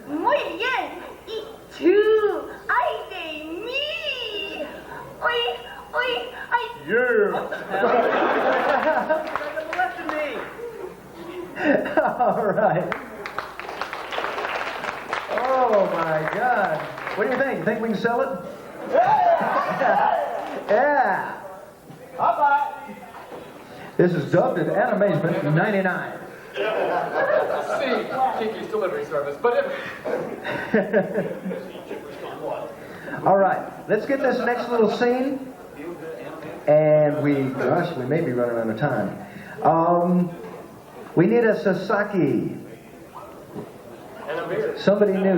Muy bien. ¿Y tú? ¡Ay de mí! ¡Oy, oy, ay! Yeah. All right. Oh my God. What do you think? Think we can sell it? Yeah. Bye-bye. This is dubbed at Animazement 99. See, Kiki's delivery service, but if... All right, let's get this next little scene. And we may be running out of time. We need a Sasaki. And a beer. Somebody new.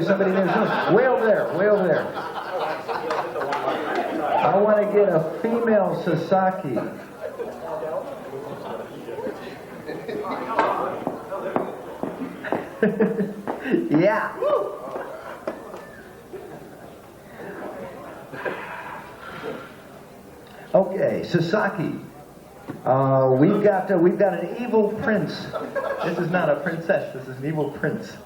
Way over there. I want to get a female Sasaki. Yeah. Okay, Sasaki. We've got an evil prince. This is not a princess. This is an evil prince.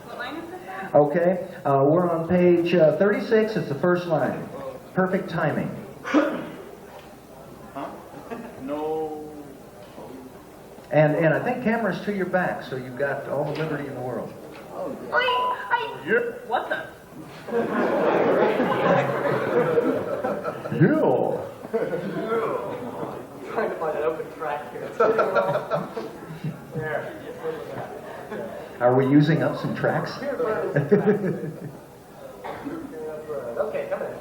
Okay, we're on page 36. It's the first line. Perfect timing. No. And I think camera's to your back, so you've got all the liberty in the world. What the? Yeah. Trying to find an open track here. There. Are we using up some tracks? Okay, come in.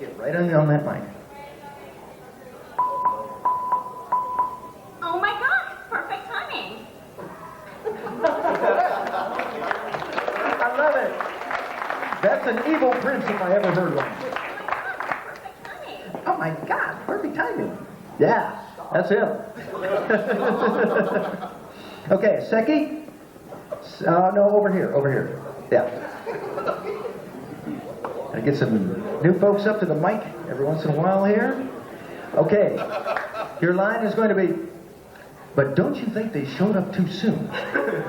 Get right on that mic. Oh my God, perfect timing. I love it. That's an evil prince if I ever heard one. Oh my God, perfect timing. Yeah, that's him. Okay, Seki? No, over here. Yeah. I get some new folks up to the mic every once in a while here. Okay, your line is going to be, but don't you think they showed up too soon?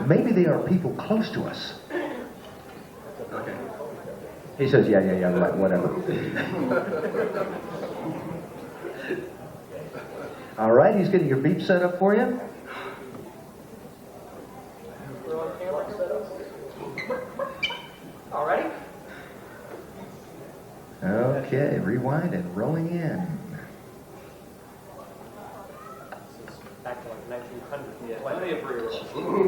Maybe they are people close to us. Okay. He says, yeah, right, whatever. All right, he's getting your beep set up for you. We're on camera set up. All right. Okay, rewind and rolling in. This is back to like 1900. Yeah, plenty of pre-rolls. On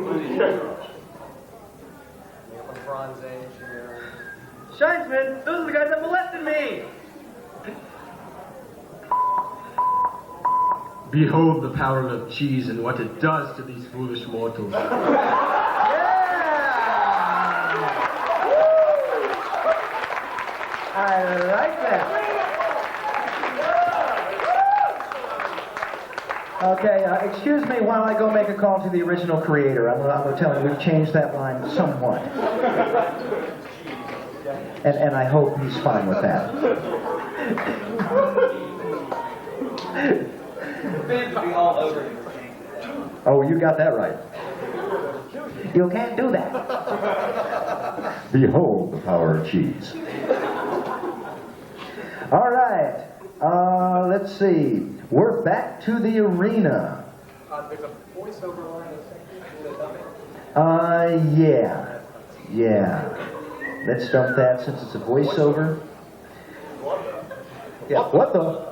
the Bronze Age here. Shinesman, those are the guys that molested me. Behold the power of cheese and what it does to these foolish mortals. I like that. Okay, excuse me while I go make a call to the original creator. I'm going to tell him we've changed that line somewhat. And I hope he's fine with that. Things be all over you. Oh, you got that right. You can't do that. Behold the power of cheese. All right. Let's see. We're back to the arena. There's a voiceover line in the Yeah. Let's dump that since it's a voiceover. Yeah, what the?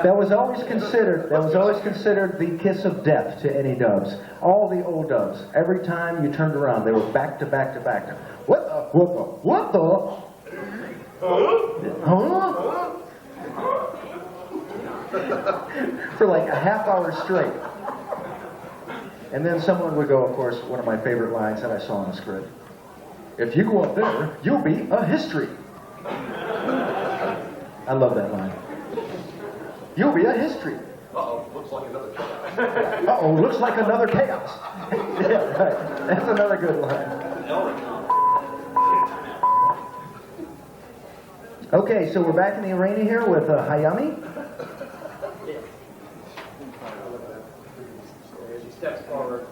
That was always considered the kiss of death to any dubs. All the old dubs. Every time you turned around, they were back to back to back. What the? Huh? For like a half hour straight. And then someone would go, of course, one of my favorite lines that I saw in the script. If you go up there, you'll be a history. I love that line. You'll be a history. Uh-oh, looks like another chaos. Uh-oh, looks like another chaos. Yeah, right. That's another good line. Okay, so we're back in the arena here with Hayami. steps forward.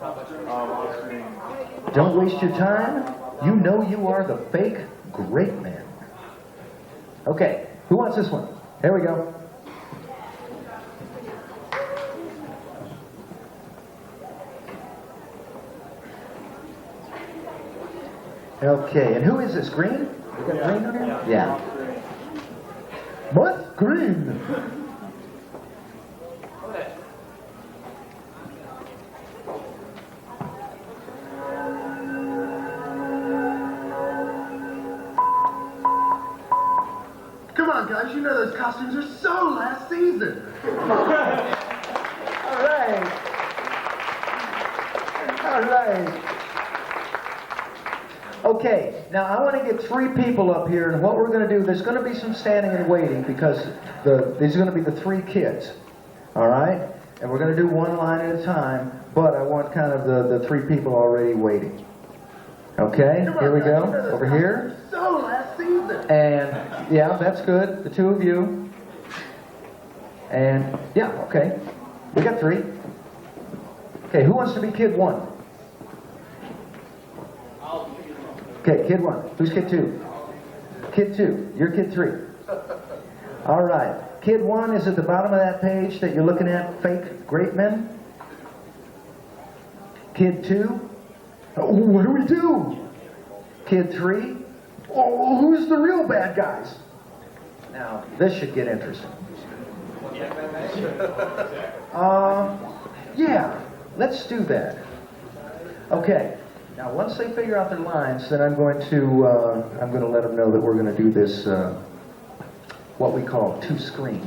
Don't waste your time. You know you are the fake great man. Okay, who wants this one? Here we go. Okay, and who is this? Green? We got green on here? Yeah. What? Green? Come on, guys, you know those costumes are so last season. All right. All right. Okay, now I want to get 3 people up here, and what we're going to do, there's going to be some standing and waiting because these are going to be the 3 kids. All right? And we're going to do one line at a time, but I want kind of the 3 people already waiting. Okay, here we go. Over here. So last season. And, yeah, that's good. The 2 of you. And, yeah, okay. We got 3. Okay, who wants to be kid 1? Okay, kid 1. Who's kid 2? Kid 2. You're kid 3. All right. Kid 1 is at the bottom of that page that you're looking at, fake great men. Kid 2. Oh, what do we do? Kid 3. Oh, who's the real bad guys? Now, this should get interesting. Yeah, let's do that. Okay. Now, once they figure out their lines, then I'm going to let them know that we're going to do this, what we call 2-screen.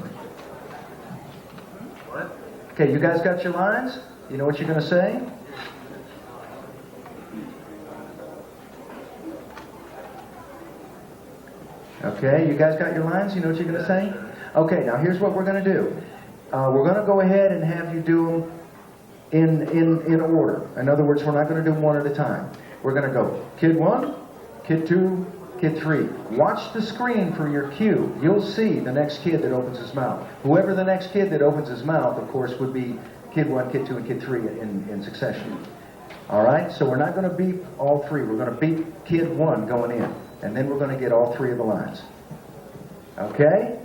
What? Okay, you guys got your lines? You know what you're going to say? Okay, you guys got your lines? You know what you're going to say? Okay, now here's what we're going to do. We're going to go ahead and have you do them in order. In other words, we're not going to do them one at a time. We're going to go kid 1, kid 2, kid 3. Watch the screen for your cue. You'll see the next kid that opens his mouth. Whoever the next kid that opens his mouth, of course, would be kid 1, kid 2, and kid 3 in succession. All right? So we're not going to beep all 3. We're going to beep kid 1 going in. And then we're going to get all 3 of the lines. Okay?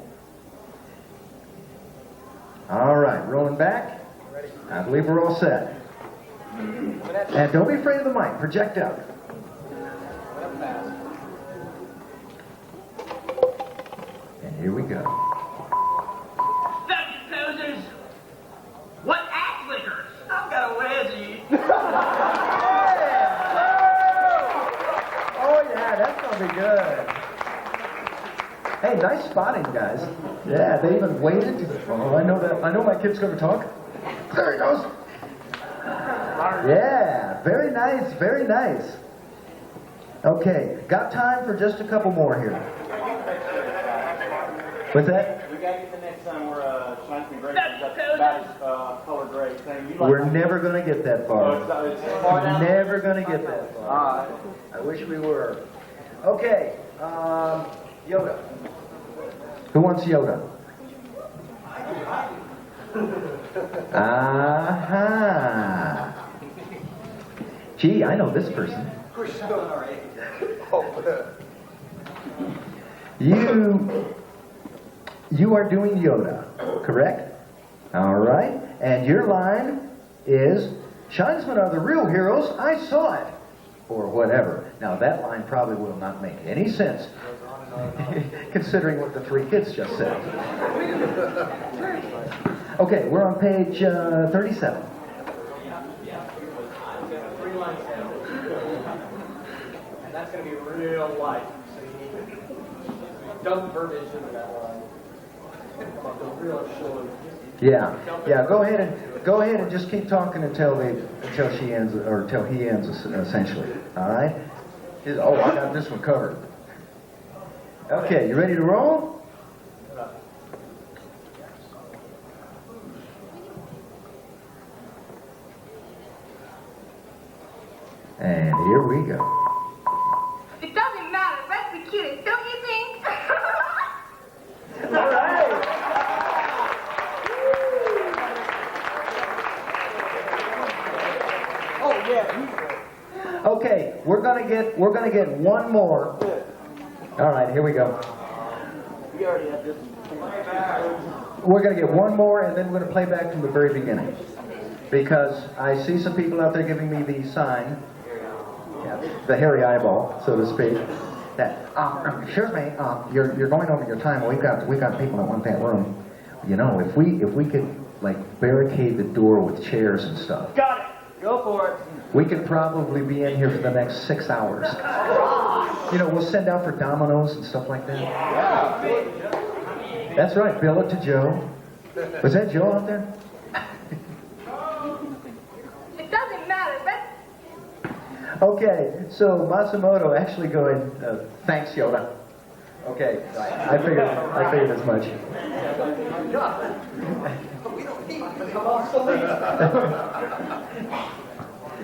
All right, rolling back. I believe we're all set. And don't be afraid of the mic. Project out. And here we go. Such posers! What ass liquors? I've got a wedgie. Oh yeah, that's gonna be good. Hey, nice spotting, guys. Yeah, they even waited. Oh, I know that. I know my kid's gonna talk. There he goes. Yeah, very nice, very nice. Okay, got time for just a couple more here. What's that? We gotta get the next time where Shines Me Great comes up about his color gray thing. You like We're never gonna get that far. it's far down? Never gonna get that far. I wish we were. Okay, Yoda. Who wants Yoda? Aha. Gee, I know this person. We're showing our age. You are doing Yoda, correct? All right. And your line is, Shinesmen are the real heroes, I saw it. Or whatever. Now that line probably will not make any sense, considering what the three kids just said. Okay, we're on page 37. 3 lines down. And that's going to be real light. So you need to dump verbiage into that line. The real short. Yeah. Go ahead and just keep talking until she ends, or until he ends, essentially. All right. Oh, I got this one covered. Okay, you ready to roll? And here we go. It doesn't matter. That's the cutest, don't you think? All right. Oh, yeah. Okay, we're gonna get one more. All right, here we go. We already have this one. We're gonna get one more, and then we're gonna play back from the very beginning, because I see some people out there giving me the sign, the hairy eyeball, so to speak. That excuse me, you're going over your time. We got people that want that room. You know, if we could like barricade the door with chairs and stuff. Got it. Go for it. We could probably be in here for the next 6 hours. You know, we'll send out for dominoes and stuff like that. That's right, bill it to Joe. Was that Joe out there? It doesn't matter. That's Okay, so Matsumoto, actually go ahead. Thanks, Yoda. Okay, I figured as much.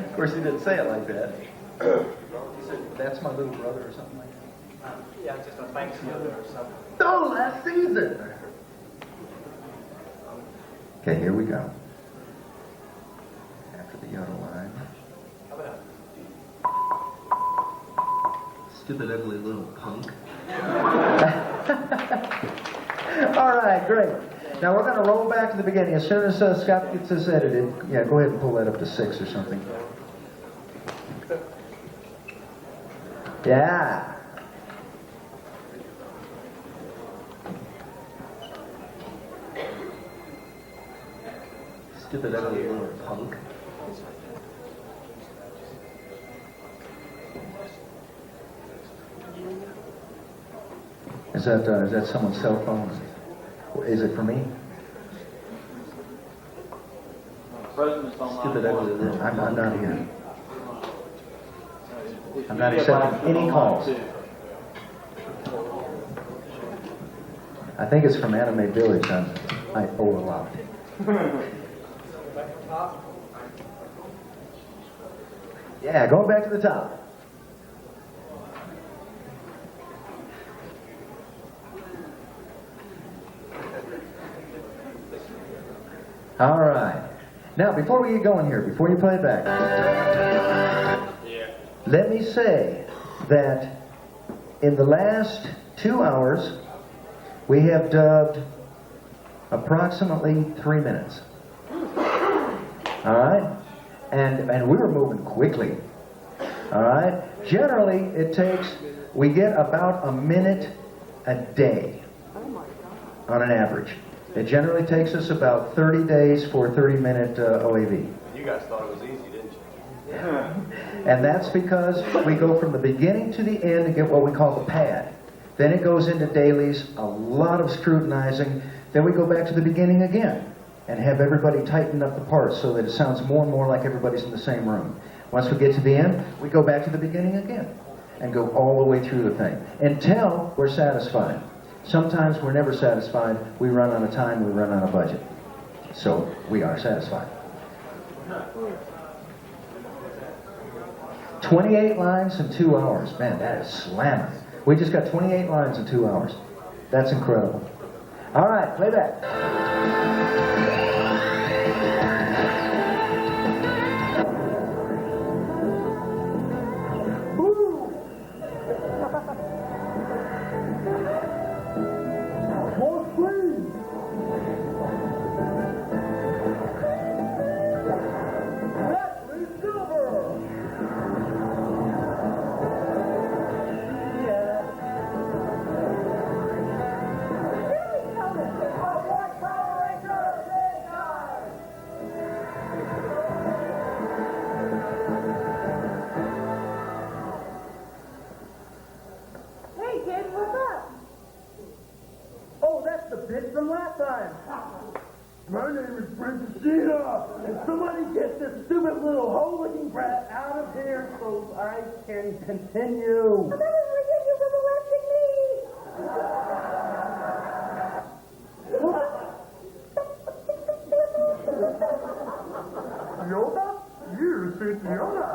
Of course, he didn't say it like that. He said, "That's my little brother," or something like that. Yeah, just a thanks Yoda or something. Oh, last season. Okay, here we go. After the Yoda line. Stupid, ugly little punk. All right, great. Now we're going to roll back to the beginning. As soon as Scott gets this edited, yeah, go ahead and pull that up to 6 or something. Yeah. Stupid, ugly little punk. Is that someone's cell phone? Is it for me? Stupid, ugly little. I'm not here. I'm not accepting any calls. I think it's from Anime Village. I owe a lot. Yeah, going back to the top. All right. Now, before we get going here, before you play it back, let me say that in the last 2 hours, we have dubbed approximately 3 minutes. All right? And we were moving quickly. All right? Generally, we get about a minute a day on an average. It generally takes us about 30 days for a 30-minute OAV. You guys thought it was easy, didn't you? And that's because we go from the beginning to the end and get what we call the pad. Then it goes into dailies, a lot of scrutinizing. Then we go back to the beginning again and have everybody tighten up the parts so that it sounds more and more like everybody's in the same room. Once we get to the end, we go back to the beginning again and go all the way through the thing until we're satisfied. Sometimes we're never satisfied. We run out of time, we run out of budget. So we are satisfied. 28 lines in 2 hours. Man, that is slamming. We just got 28 lines in 2 hours. That's incredible. All right, play that. My name is Princess, and somebody get this stupid little hole-looking brat out of here so I can continue. Yoda? You sit Yoda.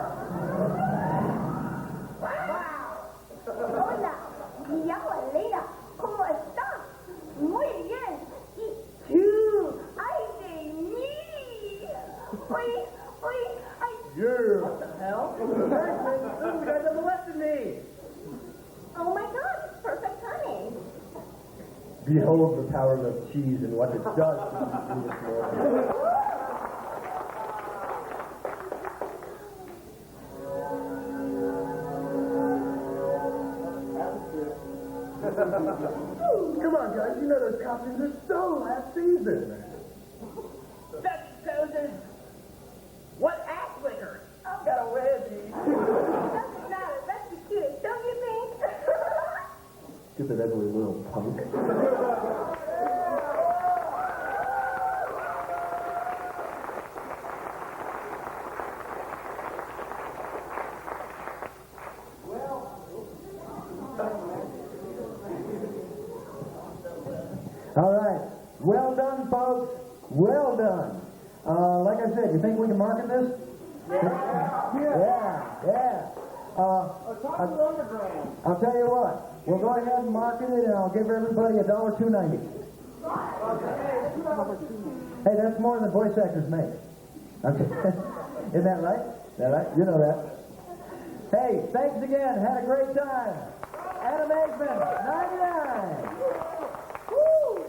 Hola, me llamo Elena. ¿Cómo estás? Muy bien. ¿Y tú? ¡Ay, de mí! Oye, ay. Yeah. What the hell? Hey, you guys have molested me. Oh my God, it's perfect timing. Behold the power of cheese and what it does to you this morning. Come on, guys. You know those costumes are so last season. That's chosen. What ass liquor? I've got a wedgie. Doesn't matter. That's the cutest, don't you think? Stupid ugly little punk. All right. Well done, folks. Well done. Like I said, you think we can market this? Yeah. I'll tell you what. We'll go ahead and market it, and I'll give everybody $1.290. Hey, that's more than voice actors make. Okay. Isn't that right? Is that right? You know that. Hey, thanks again. Had a great time. Animazement, 99. Woo!